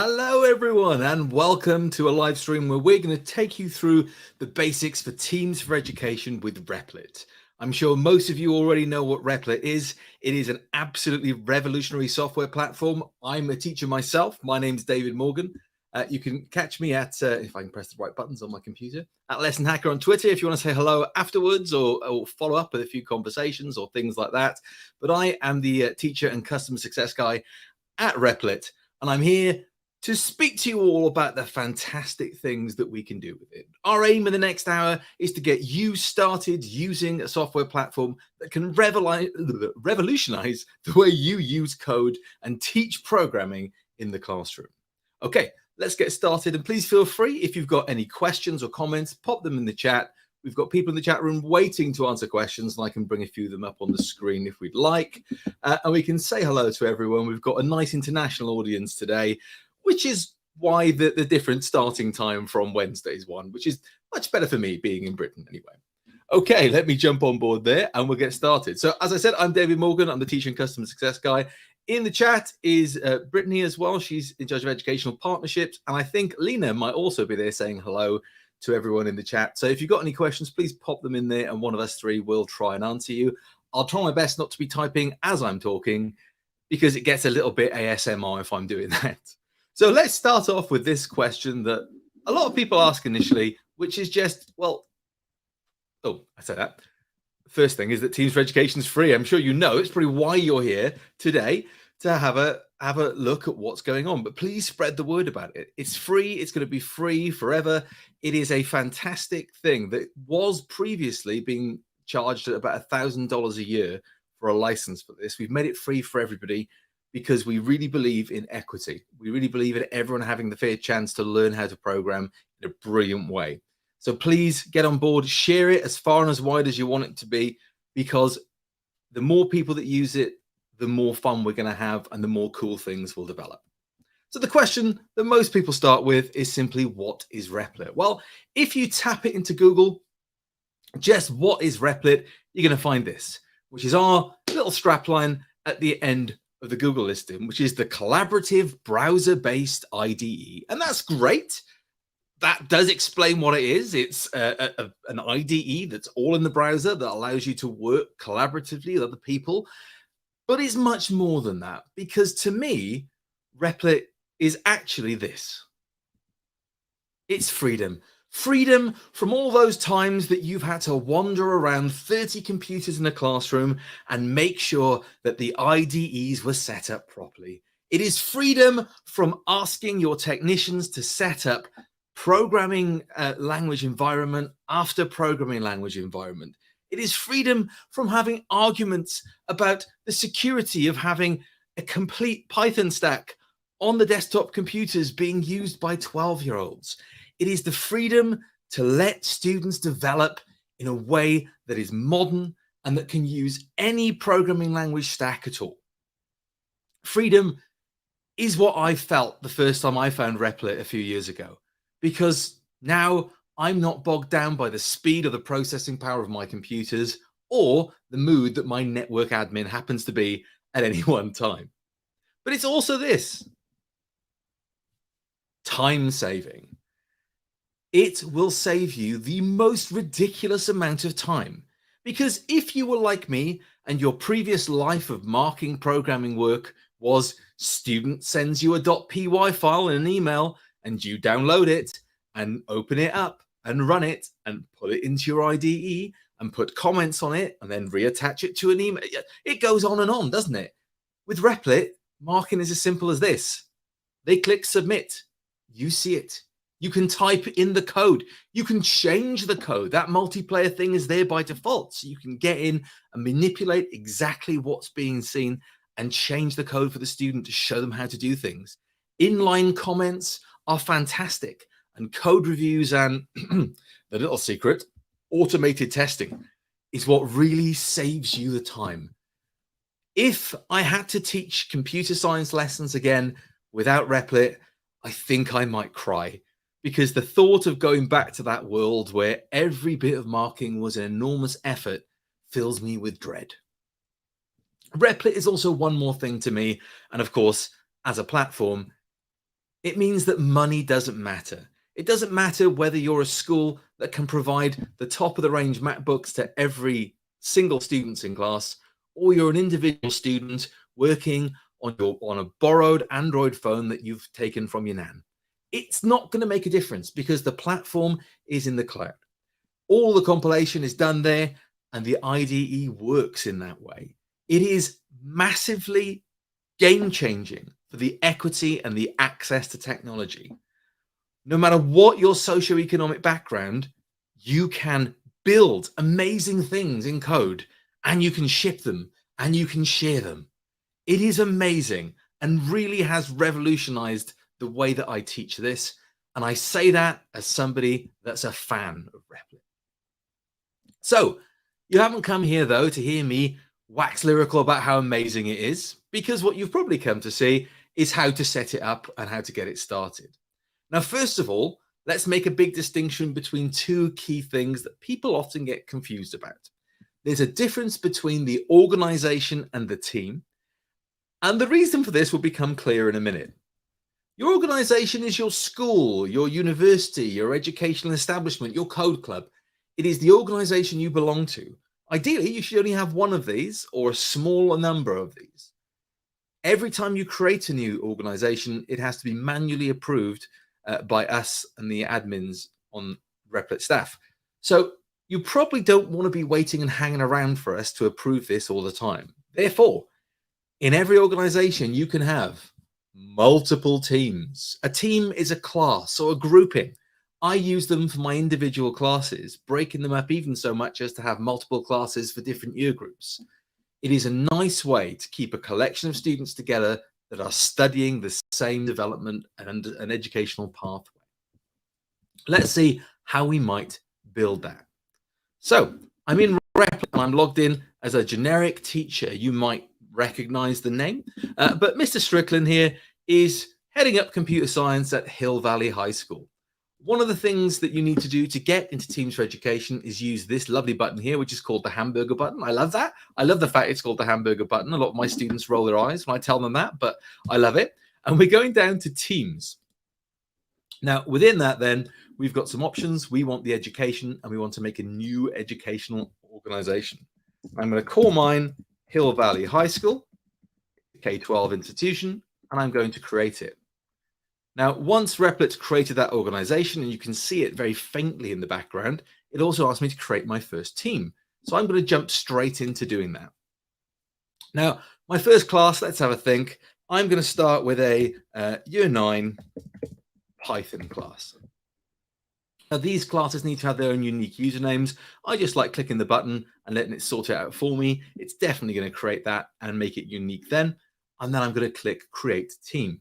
Hello everyone and welcome to a live stream where we're going to take you through the basics for Teams for Education with Replit. I'm sure most of you already know what Replit is. It is an absolutely revolutionary software platform. I'm a teacher myself. My name's David Morgan. You can catch me at, if I can press the right buttons on my computer, at Lesson Hacker on Twitter if you want to say hello afterwards or follow up with a few conversations or things like that. But I am the teacher and customer success guy at Replit, and I'm here to speak to you all about the fantastic things that we can do with it. Our aim in the next hour is to get you started using a software platform that can revolutionize the way you use code and teach programming in the classroom. Okay, let's get started, and please feel free, if you've got any questions or comments, pop them in the chat. We've got people in the chat room waiting to answer questions, and I can bring a few of them up on the screen if we'd like. And we can say hello to everyone. We've got a nice international audience today, which is why the different starting time from Wednesday's one, which is much better for me being in Britain anyway. Okay, let me jump on board there and we'll get started. So as I said, I'm David Morgan. I'm the Teacher and Customer Success Guy. In the chat is Brittany as well. She's in charge of educational partnerships. And I think Lena might also be there saying hello to everyone in the chat. So if you've got any questions, please pop them in there and one of us three will try and answer you. I'll try my best not to be typing as I'm talking because it gets a little bit ASMR if I'm doing that. So let's start off with this question that a lot of people ask initially, which is just, well, oh, I said that. First thing is that Teams for Education is free. I'm sure you know it's probably why you're here today, to have a look at what's going on. But please spread the word about it. It's free. It's going to be free forever. It is a fantastic thing that was previously being charged at about $1,000 a year for a license for this. We've made it free for everybody, because we really believe in equity. We really believe in everyone having the fair chance to learn how to program in a brilliant way. So please get on board, share it as far and as wide as you want it to be, because the more people that use it, the more fun we're going to have and the more cool things will develop. So the question that most people start with is simply, what is Replit? Well, if you tap it into Google, just what is Replit, you're going to find this, which is our little strapline at the end of the Google listing, which is the collaborative browser-based IDE. And that's great. That does explain what it is. It's an IDE that's all in the browser that allows you to work collaboratively with other people. But it's much more than that, because to me, Replit is actually this. It's freedom. Freedom from all those times that you've had to wander around 30 computers in a classroom and make sure that the IDEs were set up properly. It is freedom from asking your technicians to set up programming language environment after programming language environment. It is freedom from having arguments about the security of having a complete Python stack on the desktop computers being used by 12-year-olds. It is the freedom to let students develop in a way that is modern and that can use any programming language stack at all. Freedom is what I felt the first time I found Replit a few years ago, because now I'm not bogged down by the speed or the processing power of my computers or the mood that my network admin happens to be at any one time. But it's also this: time saving. It will save you the most ridiculous amount of time. Because if you were like me and your previous life of marking programming work was student sends you a .py file in an email and you download it and open it up and run it and put it into your IDE and put comments on it and then reattach it to an email, it goes on, doesn't it? With Replit, marking is as simple as this. They click submit. You see it. You can type in the code. You can change the code. That multiplayer thing is there by default. So you can get in and manipulate exactly what's being seen and change the code for the student to show them how to do things. Inline comments are fantastic. And code reviews and the little secret, automated testing, is what really saves you the time. If I had to teach computer science lessons again without Replit, I think I might cry. Because the thought of going back to that world where every bit of marking was an enormous effort fills me with dread. Replit is also one more thing to me. And of course, as a platform, It means that money doesn't matter. It doesn't matter whether you're a school that can provide the top of the range MacBooks to every single student in class, or you're an individual student working on a borrowed Android phone that you've taken from your nan. It's not going to make a difference because the platform is in the cloud. All the compilation is done there, and the IDE works in that way. It is massively game-changing for the equity and the access to technology. No matter what your socioeconomic background, you can build amazing things in code, and you can ship them, and you can share them. It is amazing and really has revolutionized the way that I teach this. And I say that as somebody that's a fan of Replit. So you haven't come here, though, to hear me wax lyrical about how amazing it is, because what you've probably come to see is how to set it up and how to get it started. Now, first of all, let's make a big distinction between two key things that people often get confused about. There's a difference between the organization and the team, and the reason for this will become clear in a minute. Your organization is your school, your university, your educational establishment, your code club. It is the organization you belong to. Ideally, you should only have one of these or a smaller number of these. Every time you create a new organization, it has to be manually approved by us and the admins on Replit staff. So you probably don't want to be waiting and hanging around for us to approve this all the time. Therefore, in every organization, you can have multiple teams. A team is a class or a grouping. I use them for my individual classes, breaking them up even so much as to have multiple classes for different year groups. It is a nice way to keep a collection of students together that are studying the same development and an educational pathway. Let's see how we might build that. So I'm in Replit and I'm logged in as a generic teacher. You might recognize the name, but Mr. Strickland here is heading up computer science at Hill Valley High School. One of the things that you need to do to get into Teams for Education is use this lovely button here, which is called the hamburger button. I love that. I love the fact it's called the hamburger button. A lot of my students roll their eyes when I tell them that, but I love it. And we're going down to Teams. Now, within that, then, we've got some options. We want the education, and we want to make a new educational organization. I'm going to call mine Hill Valley High School, K-12 institution, and I'm going to create it. Now, once Replit's created that organization, and you can see it very faintly in the background, it also asks me to create my first team. So I'm going to jump straight into doing that. Now, my first class, let's have a think. I'm going to start with a Year 9 Python class. Now, these classes need to have their own unique usernames. I just like clicking the button and letting it sort it out for me. It's definitely going to create that and make it unique then. And then I'm going to click Create Team.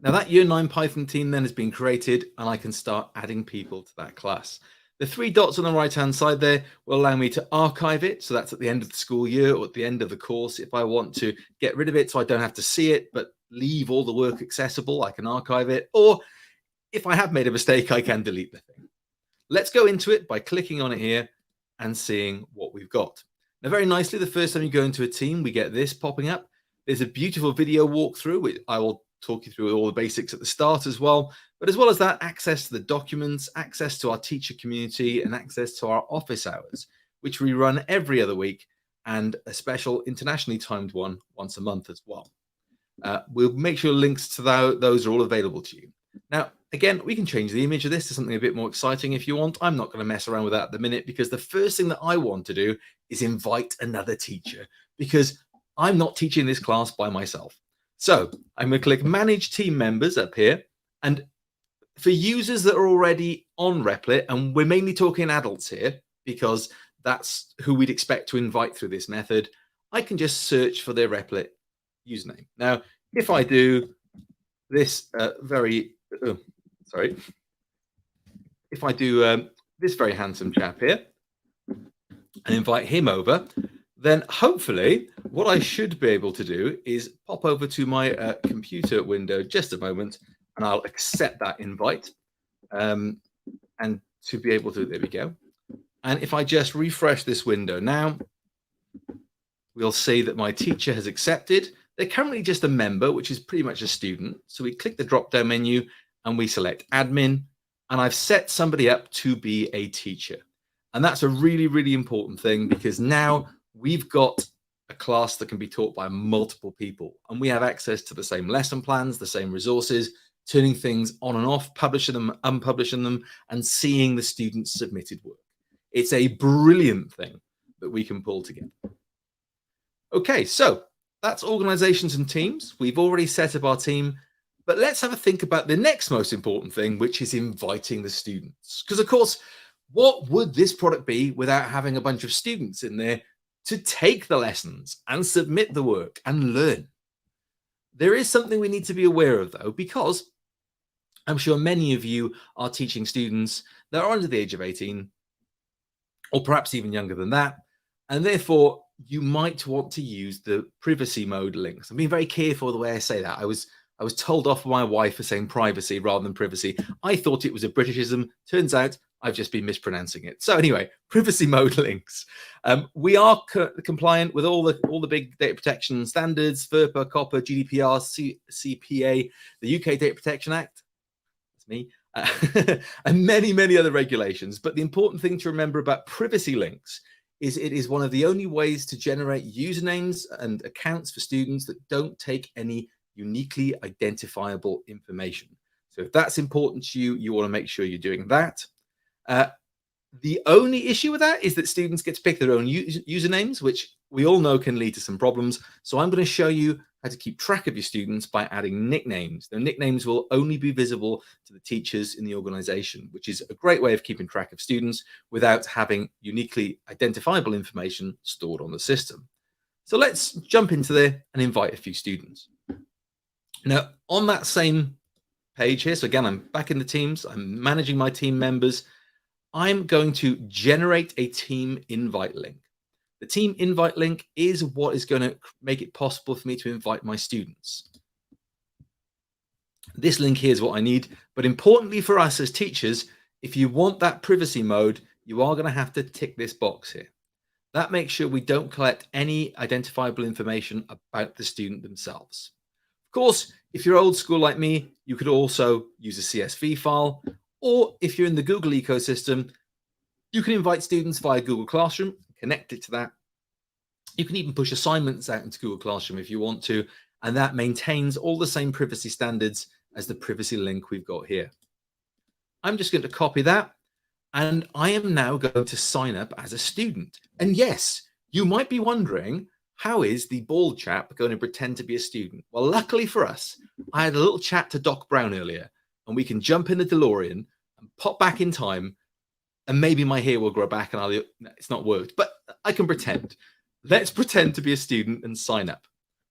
Now that Year 9 Python team then has been created, and I can start adding people to that class. The three dots on the right-hand side there will allow me to archive it. So that's at the end of the school year or at the end of the course. If I want to get rid of it so I don't have to see it, but leave all the work accessible, I can archive it. Or if I have made a mistake, I can delete the thing. Let's go into it by clicking on it here and seeing what we've got. Now, very nicely, the first time you go into a team, we get this popping up. There's a beautiful video walkthrough, which I will talk you through all the basics at the start as well. But as well as that, access to the documents, access to our teacher community, and access to our office hours, which we run every other week, and a special internationally timed one once a month as well. We'll make sure links to those are all available to you. Now, again, we can change the image of this to something a bit more exciting if you want. I'm not going to mess around with that at the minute, because the first thing that I want to do is invite another teacher, because I'm not teaching this class by myself. So I'm going to click Manage Team Members up here. And for users that are already on Replit, and we're mainly talking adults here, because that's who we'd expect to invite through this method, I can just search for their Replit username. Now, if I do this if I do this very handsome chap here and invite him over, then hopefully what I should be able to do is pop over to my computer window just a moment, and I'll accept that invite. And to be able to, there we go. And if I just refresh this window now, we'll see that my teacher has accepted. They're currently just a member, which is pretty much a student. So we click the drop-down menu and we select admin, and I've set somebody up to be a teacher. And that's a really, really important thing, because now we've got a class that can be taught by multiple people, and we have access to the same lesson plans, the same resources, turning things on and off, publishing them, unpublishing them, and seeing the students' submitted work. It's a brilliant thing that we can pull together. Okay, so that's organizations and teams. We've already set up our team, but let's have a think about the next most important thing, which is inviting the students. Because of course, what would this product be without having a bunch of students in there to take the lessons and submit the work and learn? There is something we need to be aware of, though, because I'm sure many of you are teaching students that are under the age of 18, or perhaps even younger than that, and therefore you might want to use the privacy mode links. I'm being very careful the way I say that. I was told off by my wife for saying privacy rather than privacy. I thought it was a Britishism. Turns out I've just been mispronouncing it. So anyway, privacy mode links. We are compliant with all the big data protection standards: FERPA, COPPA, GDPR, CPA, the UK Data Protection Act. That's me. And many, many other regulations. But the important thing to remember about privacy links is it is one of the only ways to generate usernames and accounts for students that don't take any uniquely identifiable information. So if that's important to you, you want to make sure you're doing that. The only issue with that is that students get to pick their own usernames, which we all know can lead to some problems. So I'm going to show you how to keep track of your students by adding nicknames. Their nicknames will only be visible to the teachers in the organization, which is a great way of keeping track of students without having uniquely identifiable information stored on the system. So let's jump into there and invite a few students. Now, on that same page here, so again, I'm back in the teams, I'm managing my team members. I'm going to generate a team invite link. The team invite link is what is going to make it possible for me to invite my students. This link here is what I need, but importantly for us as teachers, if you want that privacy mode, you are going to have to tick this box here. That makes sure we don't collect any identifiable information about the student themselves. Of course, if you're old school like me, you could also use a CSV file, or if you're in the Google ecosystem, you can invite students via Google Classroom, connect it to that. You can even push assignments out into Google Classroom if you want to, and that maintains all the same privacy standards as the privacy link we've got here. I'm just going to copy that, and I am now going to sign up as a student. And yes, you might be wondering, how is the bald chap going to pretend to be a student? Well, luckily for us, I had a little chat to Doc Brown earlier, and we can jump in the DeLorean and pop back in time, and maybe my hair will grow back and it's not worked, but I can pretend. Let's pretend to be a student and sign up.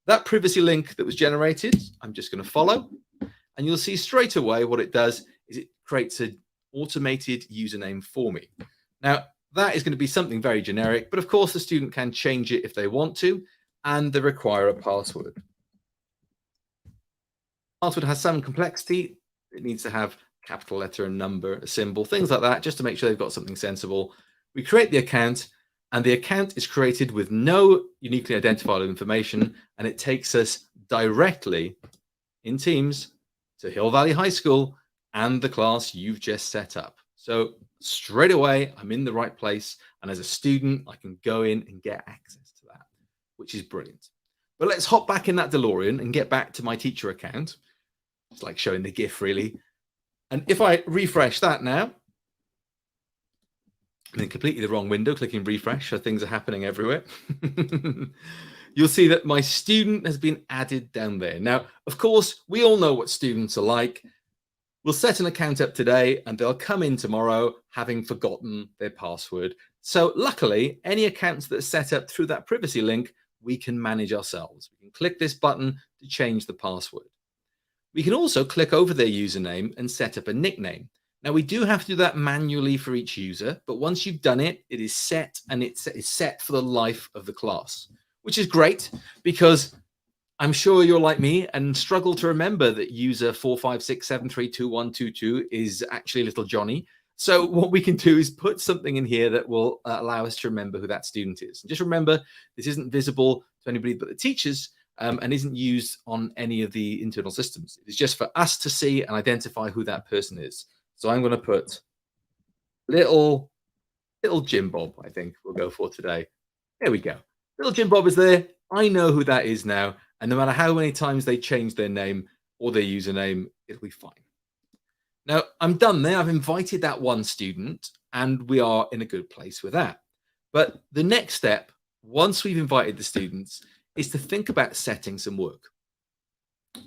That privacy link that was generated, I'm just going to follow, and you'll see straight away what it does is it creates an automated username for me. Now, that is going to be something very generic, but of course the student can change it if they want to, and they require a password. Password has some complexity. It needs to have a capital letter, a number, a symbol, things like that, just to make sure they've got something sensible. We create the account, and the account is created with no uniquely identifiable information, and it takes us directly in Teams to Hill Valley High School and the class you've just set up. So straight away, I'm in the right place, and as a student, I can go in and get access to that, which is brilliant. But let's hop back in that DeLorean and get back to my teacher account. It's like showing the GIF, really. And if I refresh that now, I'm in completely the wrong window, clicking refresh, so things are happening everywhere. You'll see that my student has been added down there. Now, of course, we all know what students are like. We'll set an account up today, and they'll come in tomorrow having forgotten their password. So luckily, any accounts that are set up through that privacy link, we can manage ourselves. We can click this button to change the password. We can also click over their username and set up a nickname. Now, we do have to do that manually for each user, but once you've done it, it is set, and it's set for the life of the class, which is great because I'm sure you're like me and struggle to remember that user 456732122 is actually little Johnny. So what we can do is put something in here that will allow us to remember who that student is. And just remember, this isn't visible to anybody but the teachers, and isn't used on any of the internal systems. It's just for us to see and identify who that person is. So I'm going to put little Jim Bob, I think we'll go for today. There we go. Little Jim Bob is there. I know who that is now. And no matter how many times they change their name or their username, it'll be fine. Now, I'm done there. I've invited that one student, and we are in a good place with that. But the next step, once we've invited the students, is to think about setting some work.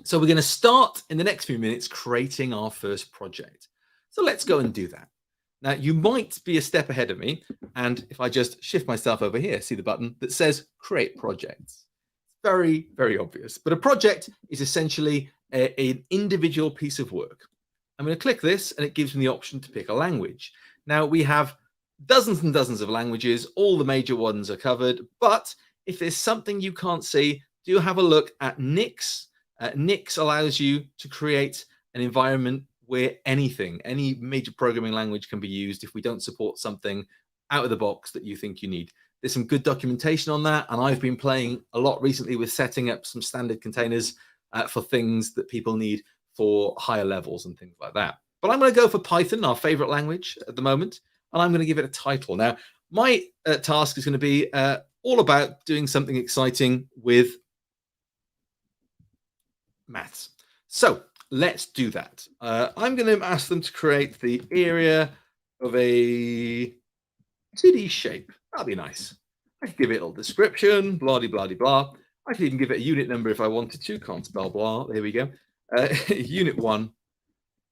So we're going to start in the next few minutes creating our first project. So let's go and do that. Now, you might be a step ahead of me, and if I just shift myself over here, see the button that says Create Projects. Very, very obvious. But a project is essentially an individual piece of work. I'm going to click this, and it gives me the option to pick a language. Now, we have dozens and dozens of languages. All the major ones are covered. But if there's something you can't see, do have a look at Nix. Nix allows you to create an environment where any major programming language can be used if we don't support something out of the box that you think you need. There's some good documentation on that, and I've been playing a lot recently with setting up some standard containers for things that people need for higher levels and things like that. But I'm going to go for Python, our favorite language at the moment, and I'm going to give it a title. Now, my task is going to be all about doing something exciting with maths. So let's do that. I'm going to ask them to create the area of a 2D shape. That'll be nice. I could give it a little description, blah, blah, blah, blah. I could even give it a unit number if I wanted to. Can't spell blah. There we go. Unit 1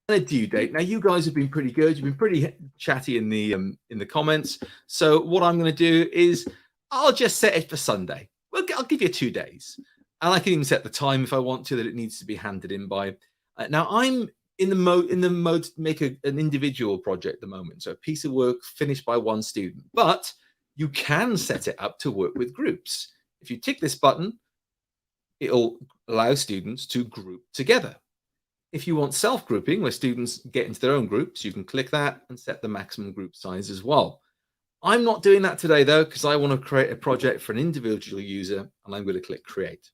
and a due date. Now, you guys have been pretty good. You've been pretty chatty in the comments. So what I'm going to do is I'll just set it for Sunday. I'll give you 2 days. And I can even set the time if I want to that it needs to be handed in by. Now I'm in the mode to make an individual project at the moment. So a piece of work finished by one student, but you can set it up to work with groups. If you tick this button, it'll allow students to group together. If you want self-grouping, where students get into their own groups, you can click that and set the maximum group size as well. I'm not doing that today though, because I want to create a project for an individual user, and I'm going to click Create.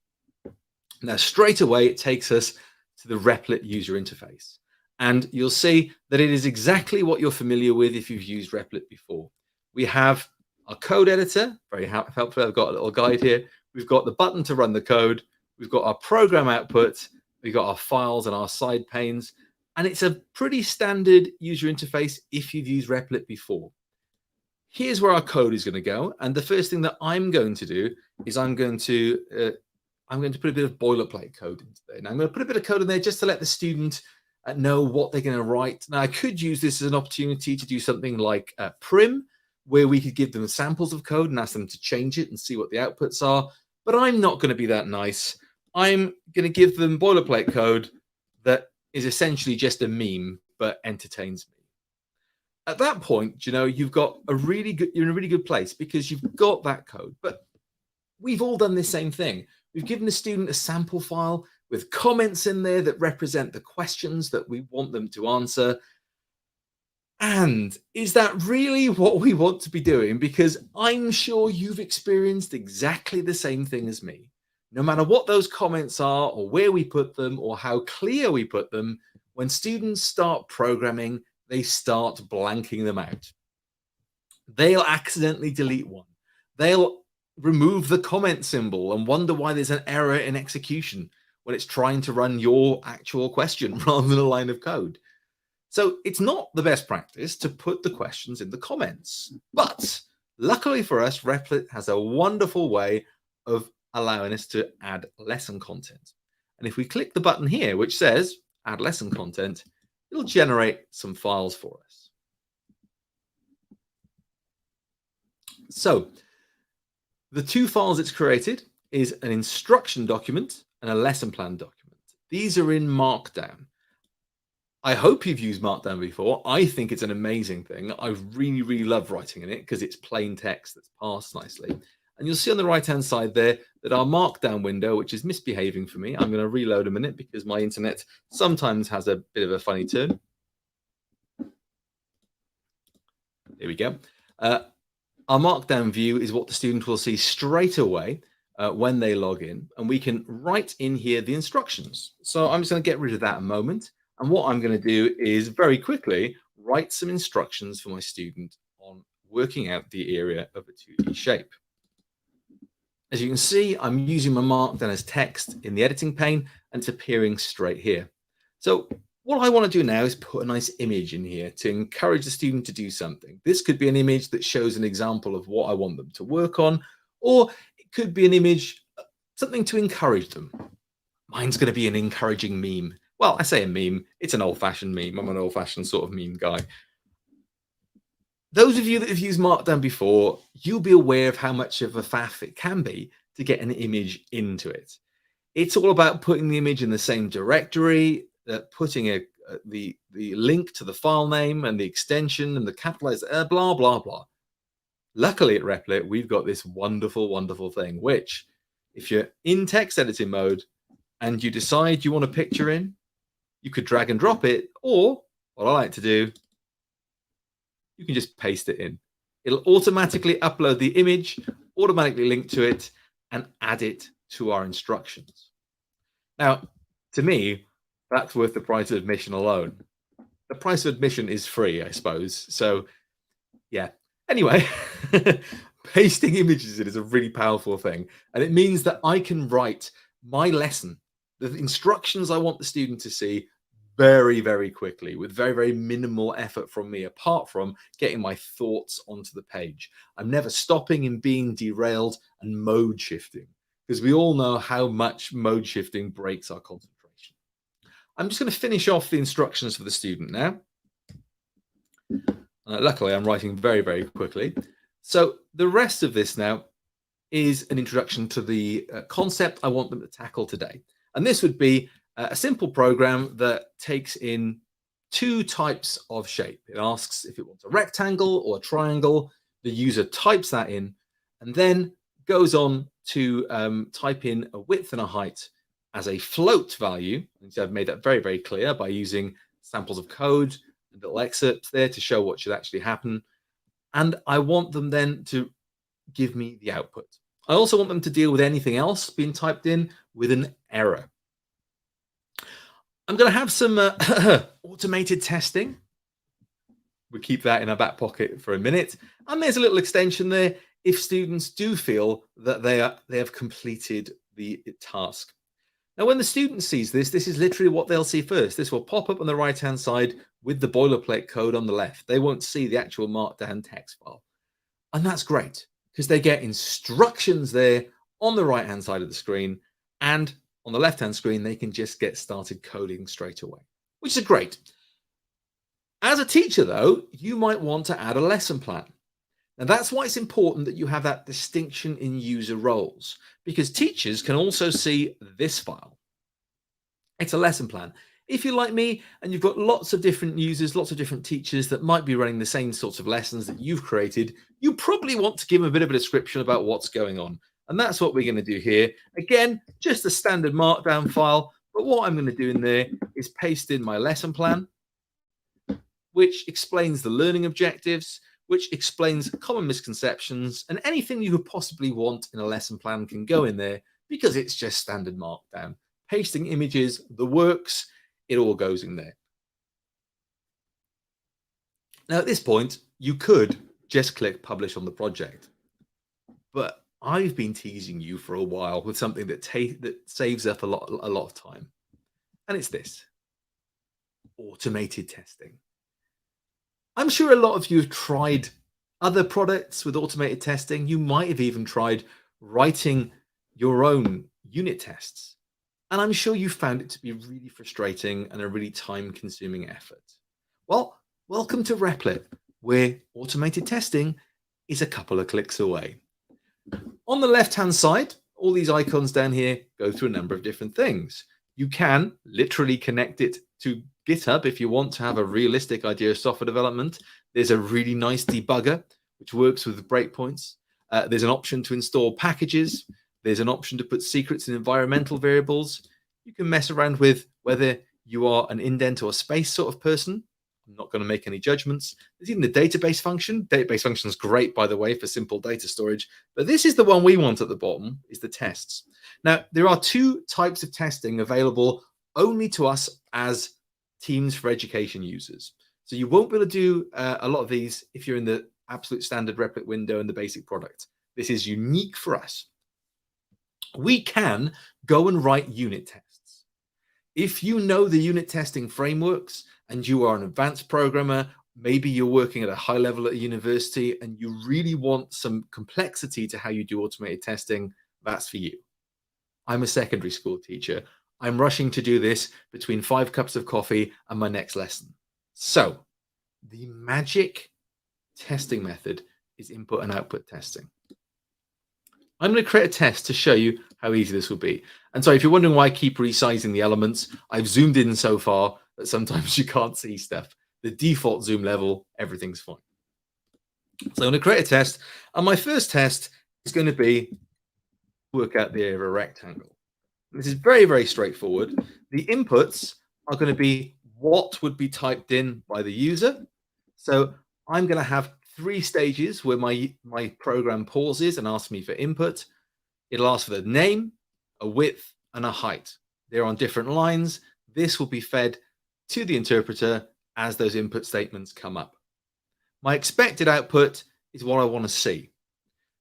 Now, straight away, it takes us to the Replit user interface. And you'll see that it is exactly what you're familiar with if you've used Replit before. We have our code editor, very helpful. I've got a little guide here. We've got the button to run the code. We've got our program output. We've got our files and our side panes. And it's a pretty standard user interface if you've used Replit before. Here's where our code is going to go. And the first thing that I'm going to do is I'm going to put a bit of boilerplate code into there. Now, I'm going to put a bit of code in there just to let the student know what they're going to write. Now, I could use this as an opportunity to do something like Prim, where we could give them samples of code and ask them to change it and see what the outputs are. But I'm not going to be that nice. I'm going to give them boilerplate code that is essentially just a meme, but entertains me. At that point, you know, you're in a really good place because you've got that code. But we've all done the same thing. We've given the student a sample file with comments in there that represent the questions that we want them to answer. And is that really what we want to be doing? Because I'm sure you've experienced exactly the same thing as me. No matter what those comments are or where we put them or how clear we put them, when students start programming, they start blanking them out. They'll accidentally delete one. They'll remove the comment symbol and wonder why there's an error in execution when it's trying to run your actual question rather than a line of code. So it's not the best practice to put the questions in the comments. But luckily for us, Replit has a wonderful way of allowing us to add lesson content. And if we click the button here, which says add lesson content, it'll generate some files for us. So the two files it's created is an instruction document and a lesson plan document. These are in Markdown. I hope you've used Markdown before. I think it's an amazing thing. I really, really love writing in it because it's plain text that's parsed nicely. And you'll see on the right-hand side there that our Markdown window, which is misbehaving for me, I'm going to reload a minute because my internet sometimes has a bit of a funny turn. There we go. Our Markdown view is what the student will see straight away when they log in, and we can write in here the instructions. So I'm just going to get rid of that a moment. And what I'm going to do is very quickly write some instructions for my student on working out the area of a 2D shape. As you can see, I'm using my markdown as text in the editing pane, and it's appearing straight here. So what I want to do now is put a nice image in here to encourage the student to do something. This could be an image that shows an example of what I want them to work on, or it could be an image, something to encourage them. Mine's going to be an encouraging meme. Well, I say a meme, it's an old-fashioned meme. I'm an old-fashioned sort of meme guy. Those of you that have used Markdown before, you'll be aware of how much of a faff it can be to get an image into it. It's all about putting the image in the same directory, putting the link to the file name and the extension and the capitalized blah, blah, blah. Luckily at Replit, we've got this wonderful, wonderful thing, which if you're in text editing mode and you decide you want a picture in, you could drag and drop it, or what I like to do, you can just paste it in. It'll automatically upload the image, automatically link to it, and add it to our instructions. Now, to me, that's worth the price of admission alone. The price of admission is free, I suppose. So, yeah. Anyway, pasting images in is a really powerful thing. And it means that I can write my lesson, the instructions I want the student to see, very, very quickly with very, very minimal effort from me, apart from getting my thoughts onto the page. I'm never stopping and being derailed and mode shifting, because we all know how much mode shifting breaks our concentration. I'm just going to finish off the instructions for the student now. Luckily, I'm writing very, very quickly. So the rest of this now is an introduction to the concept I want them to tackle today. And this would be a simple program that takes in two types of shape. It asks if it wants a rectangle or a triangle. The user types that in and then goes on to type in a width and a height as a float value. And so I've made that very, very clear by using samples of code and little excerpts there to show what should actually happen. And I want them then to give me the output. I also want them to deal with anything else being typed in with an error. I'm going to have some automated testing. We keep that in our back pocket for a minute. And there's a little extension there if students do feel that they have completed the task. Now, when the student sees this, this is literally what they'll see first. This will pop up on the right-hand side with the boilerplate code on the left. They won't see the actual markdown text file. And that's great, because they get instructions there on the right-hand side of the screen, and on the left-hand screen, they can just get started coding straight away, which is great. As a teacher, though, you might want to add a lesson plan. Now, that's why it's important that you have that distinction in user roles, because teachers can also see this file. It's a lesson plan. If you're like me and you've got lots of different users, lots of different teachers that might be running the same sorts of lessons that you've created, you probably want to give them a bit of a description about what's going on. And that's what we're going to do here. Again, just a standard markdown file. But what I'm going to do in there is paste in my lesson plan, which explains the learning objectives, which explains common misconceptions, and anything you could possibly want in a lesson plan can go in there because it's just standard markdown. Pasting images, the works, it all goes in there. Now, at this point, you could just click publish on the project. But I've been teasing you for a while with something that saves up a lot of time. And it's this: automated testing. I'm sure a lot of you have tried other products with automated testing. You might have even tried writing your own unit tests. And I'm sure you found it to be really frustrating and a really time-consuming effort. Well, welcome to Replit, where automated testing is a couple of clicks away. On the left-hand side, all these icons down here go through a number of different things. You can literally connect it to GitHub if you want to have a realistic idea of software development. There's a really nice debugger, which works with breakpoints. There's an option to install packages. There's an option to put secrets in environmental variables. You can mess around with whether you are an indent or space sort of person. I'm not going to make any judgments. There's even the database function. Database function is great, by the way, for simple data storage. But this is the one we want at the bottom, is the tests. Now, there are two types of testing available only to us as Teams for Education users. So you won't be able to do a lot of these if you're in the absolute standard Replit window and the basic product. This is unique for us. We can go and write unit tests. If you know the unit testing frameworks and you are an advanced programmer, maybe you're working at a high level at a university and you really want some complexity to how you do automated testing, that's for you. I'm a secondary school teacher. I'm rushing to do this between 5 cups of coffee and my next lesson. So the magic testing method is input and output testing. I'm going to create a test to show you how easy this will be. And so if you're wondering why I keep resizing the elements, I've zoomed in so far that sometimes you can't see stuff. The default zoom level, everything's fine. So I'm going to create a test. And my first test is going to be work out the area of a rectangle. This is very, very straightforward. The inputs are going to be what would be typed in by the user. So I'm going to have 3 stages where my program pauses and asks me for input. It'll ask for the name, a width, and a height. They're on different lines. This will be fed to the interpreter as those input statements come up. My expected output is what I want to see.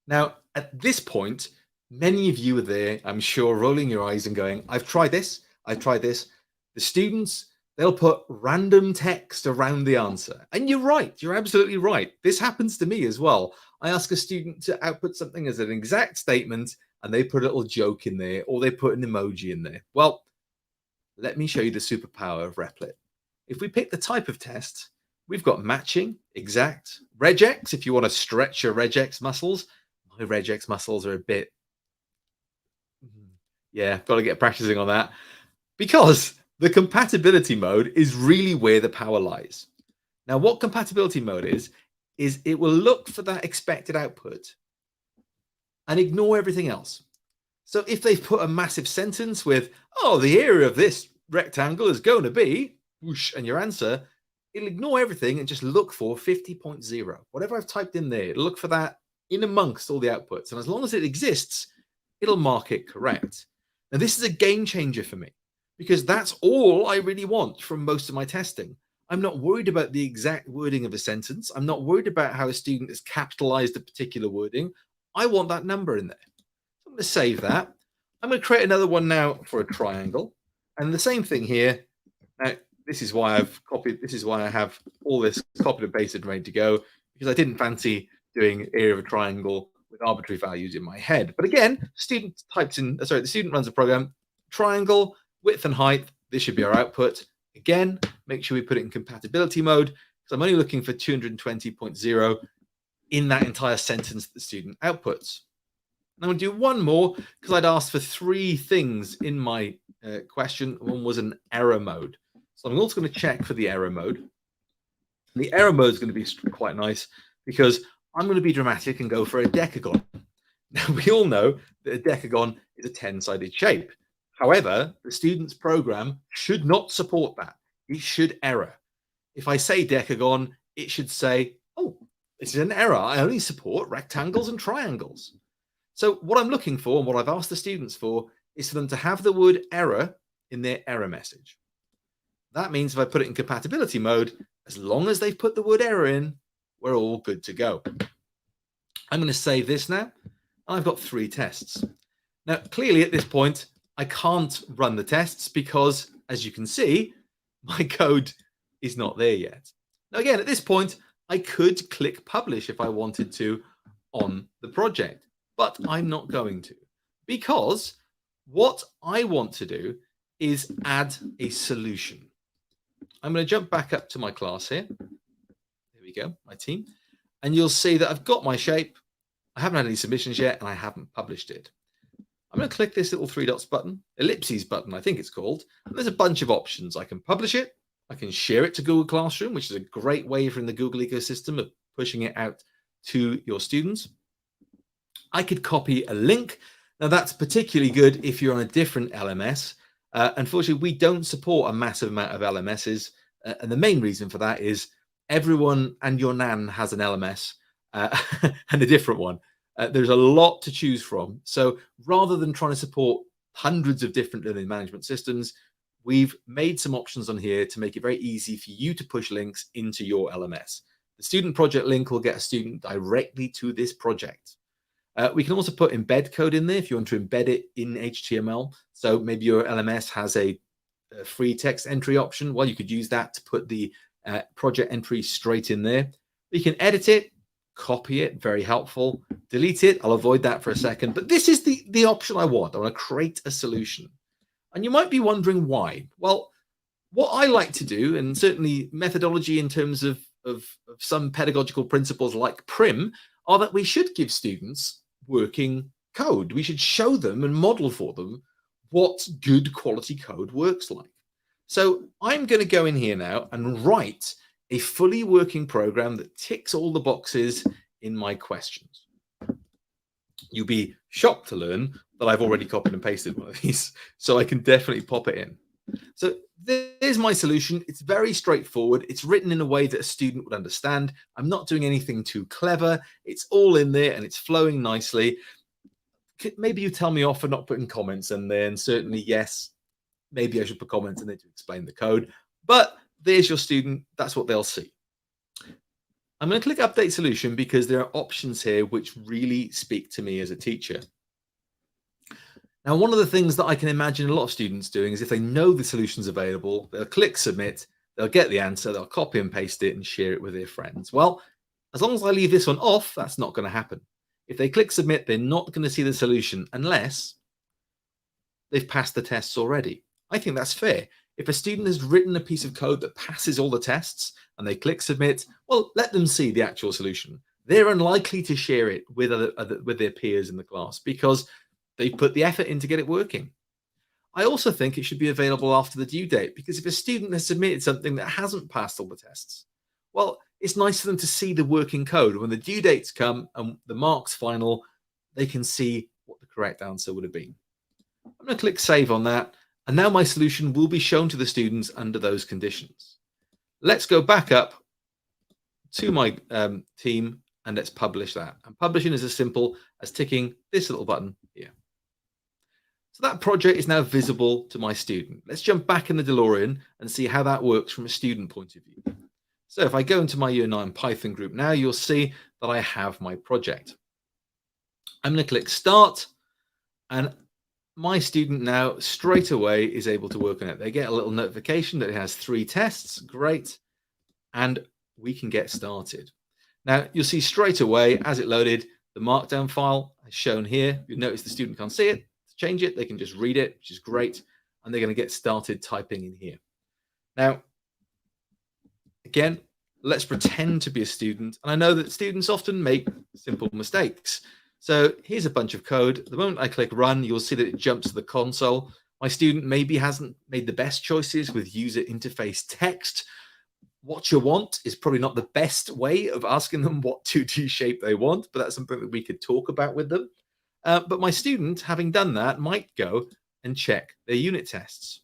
Now, at this point, many of you are there, I'm sure, rolling your eyes and going, I've tried this, I've tried this. The students, they'll put random text around the answer. And you're right, you're absolutely right. This happens to me as well. I ask a student to output something as an exact statement and they put a little joke in there or they put an emoji in there. Well, let me show you the superpower of Replit. If we pick the type of test, we've got matching, exact, regex, if you want to stretch your regex muscles. My regex muscles are a bit, yeah, got to get practicing on that. Because the compatibility mode is really where the power lies. Now, what compatibility mode is it will look for that expected output and ignore everything else. So if they've put a massive sentence with, oh, the area of this rectangle is going to be, whoosh, and your answer, it'll ignore everything and just look for 50.0. Whatever I've typed in there, it'll look for that in amongst all the outputs. And as long as it exists, it'll mark it correct. Now, this is a game changer for me, because that's all I really want from most of my testing. I'm not worried about the exact wording of a sentence. I'm not worried about how a student has capitalized a particular wording. I want that number in there. So I'm going to save that. I'm going to create another one now for a triangle. And the same thing here. Now, this is why I've copied, this is why I have all this copied and pasted ready to go, because I didn't fancy doing area of a triangle with arbitrary values in my head. But again, the student runs a program, triangle, width and height, this should be our output. Again, make sure we put it in compatibility mode, because I'm only looking for 220.0 in that entire sentence that the student outputs. And I'm going to do one more, because I'd asked for 3 things in my question. One was an error mode. So I'm also going to check for the error mode. And the error mode is going to be quite nice, because I'm going to be dramatic and go for a decagon. Now, we all know that a decagon is a 10-sided shape. However, the student's program should not support that. It should error. If I say decagon, it should say, oh, this is an error. I only support rectangles and triangles. So what I'm looking for and what I've asked the students for is for them to have the word error in their error message. That means if I put it in compatibility mode, as long as they've put the word error in, we're all good to go. I'm going to save this now. I've got 3 tests. Now, clearly at this point, I can't run the tests because, as you can see, my code is not there yet. Now, again, at this point, I could click publish if I wanted to on the project, but I'm not going to, because what I want to do is add a solution. I'm going to jump back up to my class here. There we go, my team. And you'll see that I've got my shape. I haven't had any submissions yet, and I haven't published it. I'm going to click this little 3 dots button, ellipses button, I think it's called. And there's a bunch of options. I can publish it. I can share it to Google Classroom, which is a great way from the Google ecosystem of pushing it out to your students. I could copy a link. Now, that's particularly good if you're on a different LMS. Unfortunately, we don't support a massive amount of LMSs. And the main reason for that is everyone and your nan has an LMS and a different one. There's a lot to choose from. So rather than trying to support hundreds of different learning management systems, we've made some options on here to make it very easy for you to push links into your LMS. The student project link will get a student directly to this project. We can also put embed code in there if you want to embed it in HTML. So maybe your LMS has a free text entry option. Well, you could use that to put the project entry straight in there. You can edit it, copy it, very helpful. Delete it, I'll avoid that for a second. But this is the option I want. I want to create a solution. And you might be wondering why. Well, what I like to do, and certainly methodology in terms of some pedagogical principles like PRIM, are that we should give students working code. We should show them and model for them what good quality code works like. So I'm going to go in here now and write a fully working program that ticks all the boxes in my questions. You'll be shocked to learn that I've already copied and pasted one of these, so I can definitely pop it in. So there's my solution. It's very straightforward. It's written in a way that a student would understand. I'm not doing anything too clever. It's all in there and it's flowing nicely. Maybe you tell me off for not putting comments in there, and certainly, yes, maybe I should put comments in there to explain the code. But there's your student. That's what they'll see. I'm going to click Update Solution because there are options here which really speak to me as a teacher. Now, one of the things that I can imagine a lot of students doing is if they know the solution's available, they'll click Submit, they'll get the answer, they'll copy and paste it and share it with their friends. Well, as long as I leave this one off, that's not going to happen. If they click Submit, they're not going to see the solution unless they've passed the tests already. I think that's fair. If a student has written a piece of code that passes all the tests and they click Submit, well, let them see the actual solution. They're unlikely to share it with with their peers in the class because they put the effort in to get it working. I also think it should be available after the due date because if a student has submitted something that hasn't passed all the tests, well, it's nice for them to see the working code. When the due dates come and the marks final, they can see what the correct answer would have been. I'm going to click Save on that. And now my solution will be shown to the students under those conditions. Let's go back up to my team and let's publish that. And publishing is as simple as ticking this little button here. So that project is now visible to my student. Let's jump back in the DeLorean and see how that works from a student point of view. So if I go into my Year 9 Python group now, you'll see that I have my project. I'm going to click Start, and my student now straight away is able to work on it. They get a little notification that it has 3 tests. Great. And we can get started. Now, you'll see straight away as it loaded, the markdown file is shown here. You'll notice the student can't see it. To change it, they can just read it, which is great. And they're going to get started typing in here. Now, again, let's pretend to be a student. And I know that students often make simple mistakes. So here's a bunch of code. The moment I click Run, you'll see that it jumps to the console. My student maybe hasn't made the best choices with user interface text. What you want is probably not the best way of asking them what 2D shape they want, but that's something that we could talk about with them. But my student, having done that, might go and check their unit tests.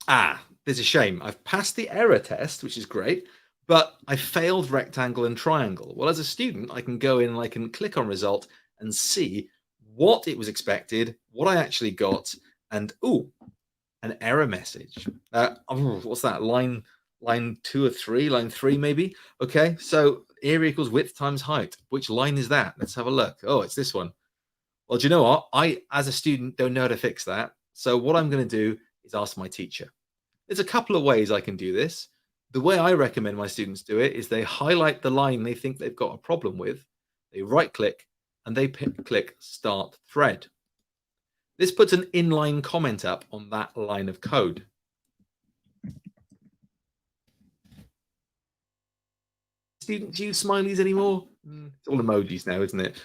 There's a shame. I've passed the error test, which is great, but I failed rectangle and triangle. Well, as a student, I can go in and I can click on result and see what it was expected, what I actually got, and an error message. What's that? Line 2 or 3, line 3 maybe. Okay, so area equals width times height. Which line is that? Let's have a look. Oh, it's this one. Well, do you know what? I, as a student, don't know how to fix that. So what I'm going to do is ask my teacher. There's a couple of ways I can do this. The way I recommend my students do it is they highlight the line they think they've got a problem with, they right click, and they click Start Thread. This puts an inline comment up on that line of code. Students use smileys anymore? It's all emojis now, isn't it?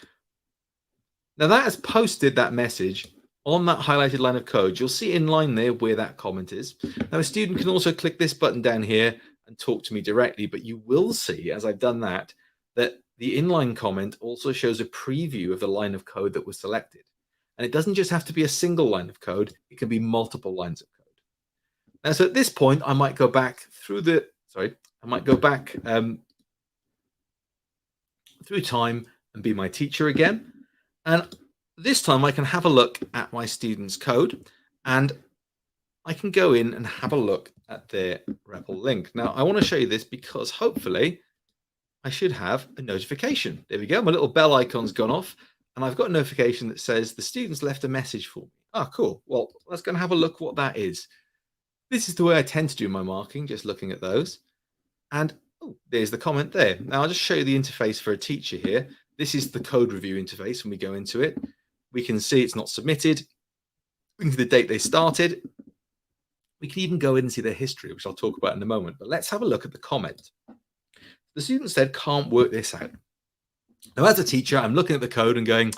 Now that has posted that message on that highlighted line of code. You'll see in line there where that comment is. Now a student can also click this button down here and talk to me directly, but you will see as I've done that, that the inline comment also shows a preview of the line of code that was selected. And it doesn't just have to be a single line of code, it can be multiple lines of code. Now, so at this point, I might go back through through time and be my teacher again. And this time I can have a look at my students' code, and I can go in and have a look at their REPL link. Now, I want to show you this because hopefully I should have a notification. There we go. My little bell icon's gone off, and I've got a notification that says the students left a message for me. Oh, cool. Well, let's go and have a look what that is. This is the way I tend to do my marking, just looking at those. And oh, there's the comment there. Now I'll just show you the interface for a teacher here. This is the code review interface. When we go into it, we can see it's not submitted. We can see the date they started. We can even go in and see their history, which I'll talk about in a moment. But let's have a look at the comment. The student said, can't work this out. Now, as a teacher, I'm looking at the code and going,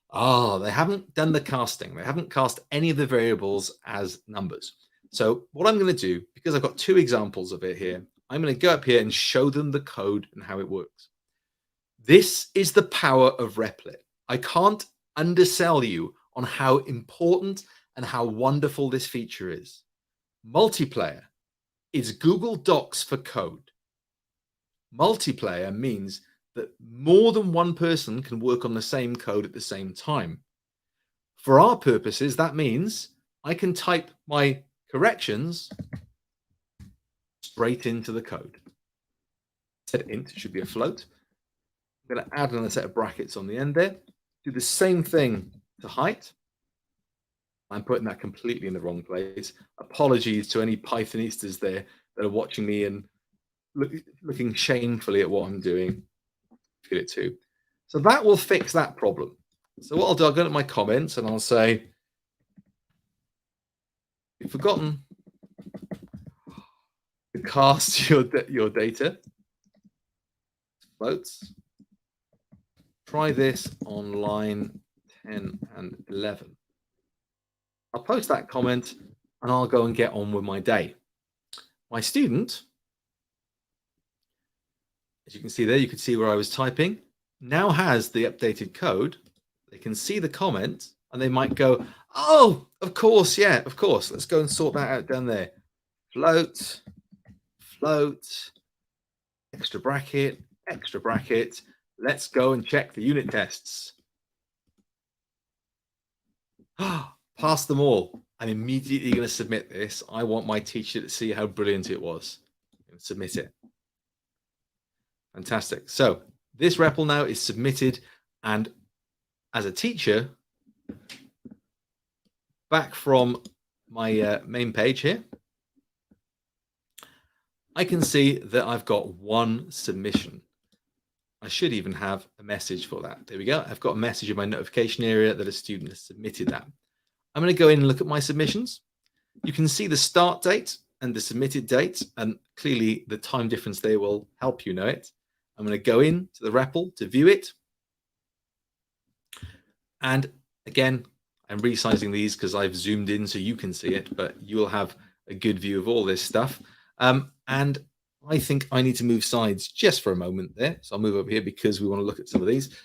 oh, they haven't done the casting. They haven't cast any of the variables as numbers. So what I'm going to do, because I've got two examples of it here, I'm going to go up here and show them the code and how it works. This is the power of Replit. I can't undersell you on how important and how wonderful this feature is. Multiplayer is Google Docs for code. Multiplayer means that more than one person can work on the same code at the same time. For our purposes, that means I can type my corrections straight into the code. Set int, it should be a float. I'm going to add another set of brackets on the end there. Do the same thing to height. I'm putting that completely in the wrong place. Apologies to any Pythonistas there that are watching me and looking shamefully at what I'm doing. Feel it too. So that will fix that problem. So what I'll do, I'll go to my comments and I'll say, you've forgotten to cast your data. Floats. Try this on line 10 and 11. I'll post that comment and I'll go and get on with my day. My student, as you can see there, you can see where I was typing, now has the updated code. They can see the comment and they might go, oh, of course, yeah, of course. Let's go and sort that out down there. Float, float, extra bracket, extra bracket. Let's go and check the unit tests. Pass them all. I'm immediately going to submit this. I want my teacher to see how brilliant it was. Submit it. Fantastic. So this REPL now is submitted, and as a teacher, back from my main page here, I can see that I've got one submission. I should even have a message for that. There we go. I've got a message in my notification area that a student has submitted that. I'm going to go in and look at my submissions. You can see the start date and the submitted date, and clearly the time difference there will help you know it. I'm going to go in to the REPL to view it. And again, I'm resizing these because I've zoomed in so you can see it, but you will have a good view of all this stuff. And I think I need to move sides just for a moment there. So I'll move over here because we want to look at some of these.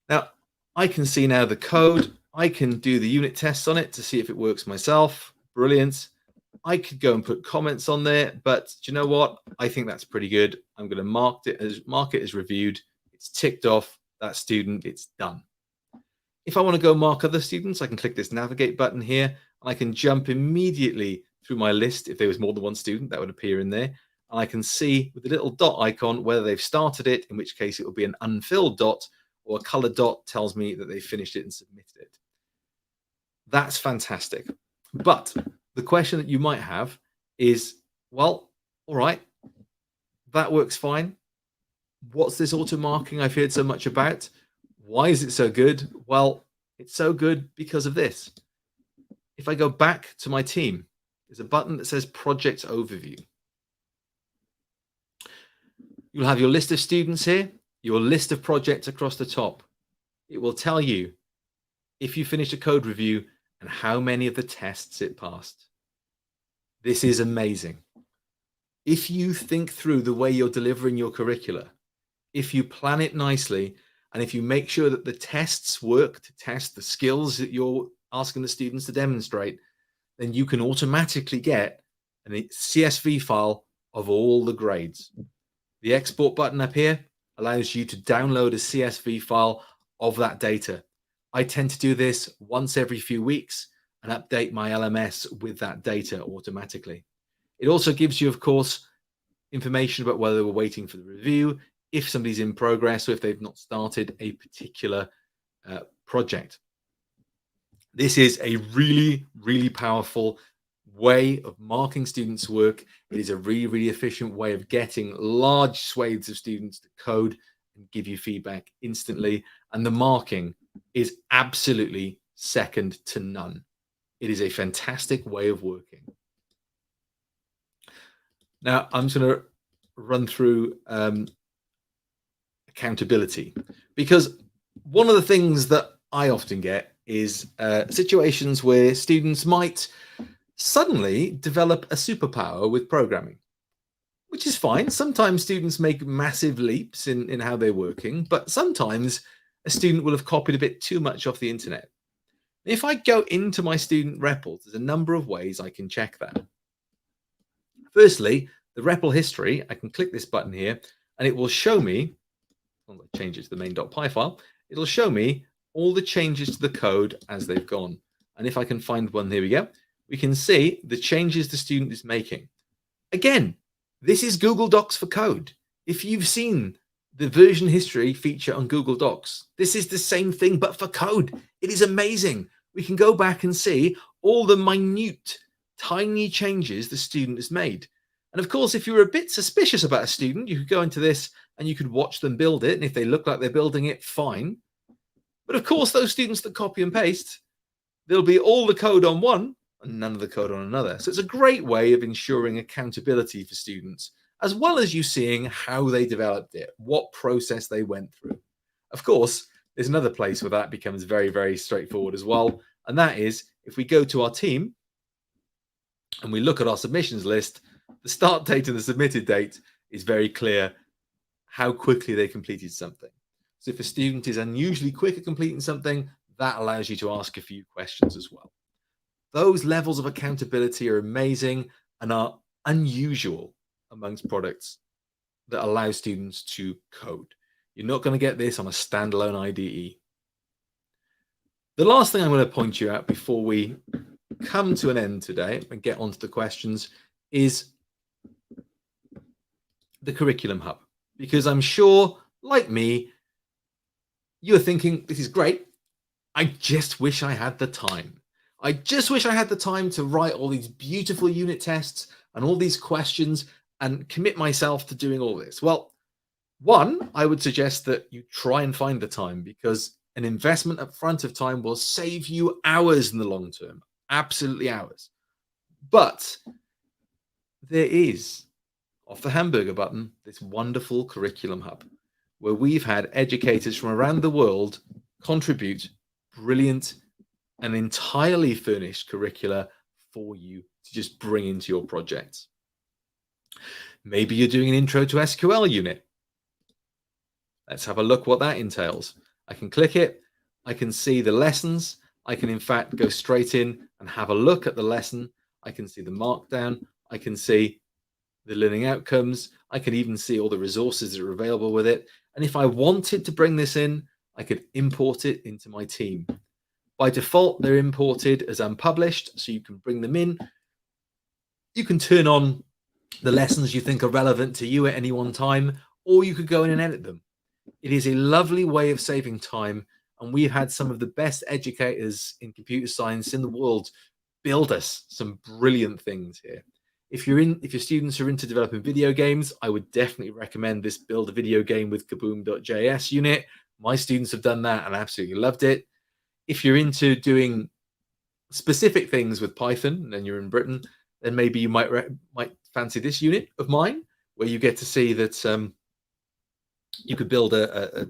Now, I can see now the code. I can do the unit tests on it to see if it works myself. Brilliant. I could go and put comments on there, but do you know what? I think that's pretty good. I'm going to mark it as reviewed. It's ticked off. That student, it's done. If I want to go mark other students, I can click this navigate button here, and I can jump immediately through my list. If there was more than one student, that would appear in there. And I can see with the little dot icon whether they've started it, in which case it will be an unfilled dot, or a colored dot tells me that they finished it and submitted it. That's fantastic. But the question that you might have is, well, all right, that works fine. What's this auto marking I've heard so much about? Why is it so good? Well, it's so good because of this. If I go back to my team, there's a button that says Project Overview. You'll have your list of students here, your list of projects across the top. It will tell you if you finished a code review and how many of the tests it passed. This is amazing. If you think through the way you're delivering your curricula, if you plan it nicely, and if you make sure that the tests work to test the skills that you're asking the students to demonstrate, then you can automatically get a CSV file of all the grades. The export button up here allows you to download a CSV file of that data. I tend to do this once every few weeks and update my LMS with that data automatically. It also gives you, of course, information about whether we're waiting for the review, if somebody's in progress, or if they've not started a particular project. This is a really, really powerful way of marking students' work. It is a really, really efficient way of getting large swathes of students to code and give you feedback instantly. And the marking is absolutely second to none. It is a fantastic way of working. Now, I'm just going to run through accountability, because one of the things that I often get is situations where students might suddenly develop a superpower with programming, which is fine. Sometimes students make massive leaps in how they're working, but sometimes a student will have copied a bit too much off the internet. If I go into my student REPL, there's a number of ways I can check that. Firstly, the REPL history, I can click this button here and it will show me, I'll change it to the main.py file, it'll show me all the changes to the code as they've gone. And if I can find one, here we go, we can see the changes the student is making. Again, this is Google Docs for code. If you've seen the version history feature on Google Docs, this is the same thing, but for code. It is amazing. We can go back and see all the minute, tiny changes the student has made. And of course, if you were a bit suspicious about a student, you could go into this and you could watch them build it. And if they look like they're building it, fine. But of course, those students that copy and paste, there'll be all the code on one and none of the code on another. So it's a great way of ensuring accountability for students, as well as you seeing how they developed it, what process they went through. Of course, there's another place where that becomes very, very straightforward as well. And that is if we go to our team and we look at our submissions list, the start date and the submitted date is very clear how quickly they completed something. So if a student is unusually quick at completing something, that allows you to ask a few questions as well. Those levels of accountability are amazing and are unusual amongst products that allow students to code. You're not going to get this on a standalone IDE. The last thing I'm going to point you out before we come to an end today and get onto the questions is the Curriculum Hub. Because I'm sure, like me, you're thinking, this is great. I just wish I had the time. I just wish I had the time to write all these beautiful unit tests and all these questions and commit myself to doing all this. Well, one, I would suggest that you try and find the time, because an investment up front of time will save you hours in the long term, absolutely hours. But there is, off the hamburger button, this wonderful Curriculum Hub, where we've had educators from around the world contribute brilliant and entirely furnished curricula for you to just bring into your projects. Maybe you're doing an intro to SQL unit. Let's have a look what that entails. I can click it. I can see the lessons. I can, in fact, go straight in and have a look at the lesson. I can see the markdown. I can see the learning outcomes. I can even see all the resources that are available with it. And if I wanted to bring this in, I could import it into my team. By default, they're imported as unpublished, so you can bring them in. You can turn on the lessons you think are relevant to you at any one time, or you could go in and edit them. It is a lovely way of saving time, and we've had some of the best educators in computer science in the world build us some brilliant things here. If your students are into developing video games, I would definitely recommend this Build a Video Game with Kaboom.js unit. My students have done that and absolutely loved it. If you're into doing specific things with Python and you're in Britain, then maybe you might fancy this unit of mine, where you get to see that you could build a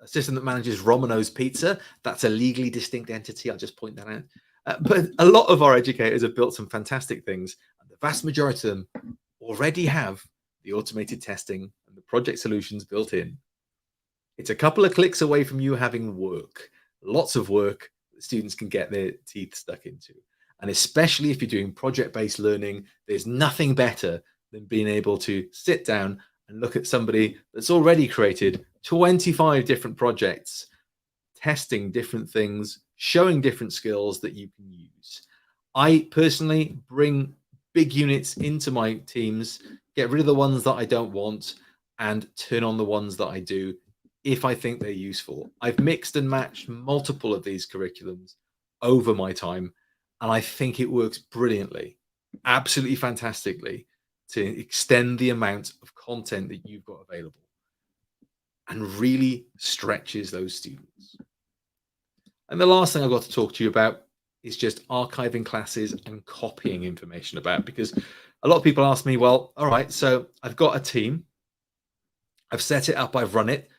system that manages Romano's Pizza. That's a legally distinct entity. I'll just point that out. But a lot of our educators have built some fantastic things. And the vast majority of them already have the automated testing and the project solutions built in. It's a couple of clicks away from you having work, lots of work that students can get their teeth stuck into. And especially if you're doing project-based learning, there's nothing better than being able to sit down and look at somebody that's already created 25 different projects, testing different things, showing different skills that you can use. I personally bring big units into my teams, get rid of the ones that I don't want, and turn on the ones that I do if I think they're useful. I've mixed and matched multiple of these curriculums over my time, and I think it works brilliantly, absolutely fantastically, to extend the amount of content that you've got available and really stretches those students. And the last thing I've got to talk to you about is just archiving classes and copying information about, because a lot of people ask me, well, all right, so I've got a team, I've set it up, I've run it,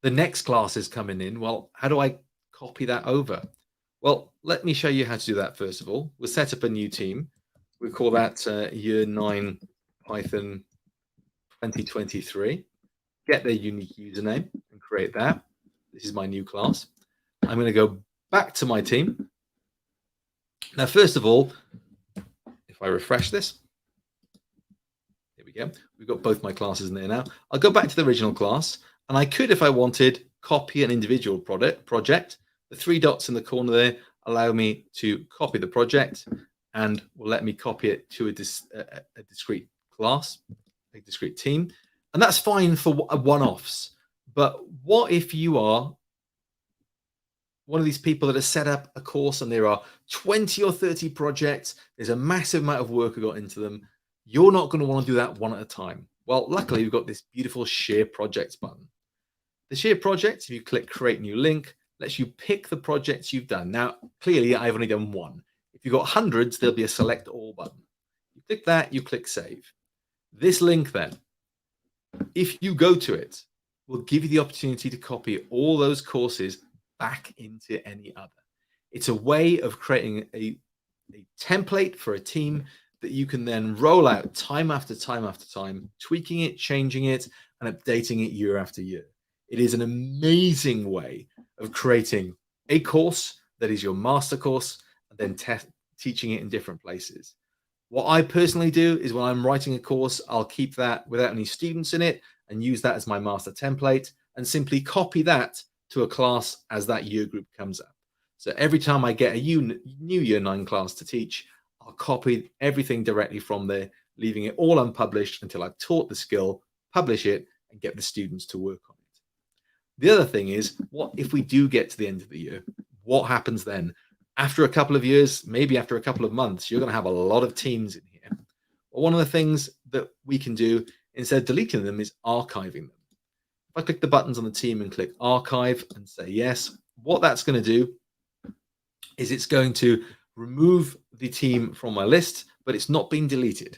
the next class is coming in. Well, how do I copy that over? Well, let me show you how to do that first of all. We'll set up a new team. We call that Year 9 Python 2023. Get their unique username and create that. This is my new class. I'm going to go back to my team. Now, first of all, if I refresh this, here we go. We've got both my classes in there now. I'll go back to the original class, and I could, if I wanted, copy an individual project. The three dots in the corner there allow me to copy the project and will let me copy it to a discrete class, a discrete team. And that's fine for one-offs. But what if you are one of these people that has set up a course and there are 20 or 30 projects, there's a massive amount of work got into them. You're not going to want to do that one at a time. Well, luckily, we've got this beautiful Share Projects button. The Share Projects, if you click Create New Link, lets you pick the projects you've done. Now, clearly, I've only done one. If you've got hundreds, there'll be a Select All button. You click that, you click Save. This link then, if you go to it, will give you the opportunity to copy all those courses back into any other. It's a way of creating a template for a team that you can then roll out time after time after time, tweaking it, changing it, and updating it year after year. It is an amazing way of creating a course that is your master course and then teaching it in different places. What I personally do is when I'm writing a course, I'll keep that without any students in it and use that as my master template and simply copy that to a class as that year group comes up. So every time I get a new Year 9 class to teach, I'll copy everything directly from there, leaving it all unpublished until I've taught the skill, publish it, and get the students to work on it. The other thing is, what if we do get to the end of the year? What happens then? After a couple of years, maybe after a couple of months, you're going to have a lot of teams in here. Well, one of the things that we can do instead of deleting them is archiving them. If I click the buttons on the team and click Archive and say yes, what that's going to do is it's going to remove the team from my list, but it's not been deleted.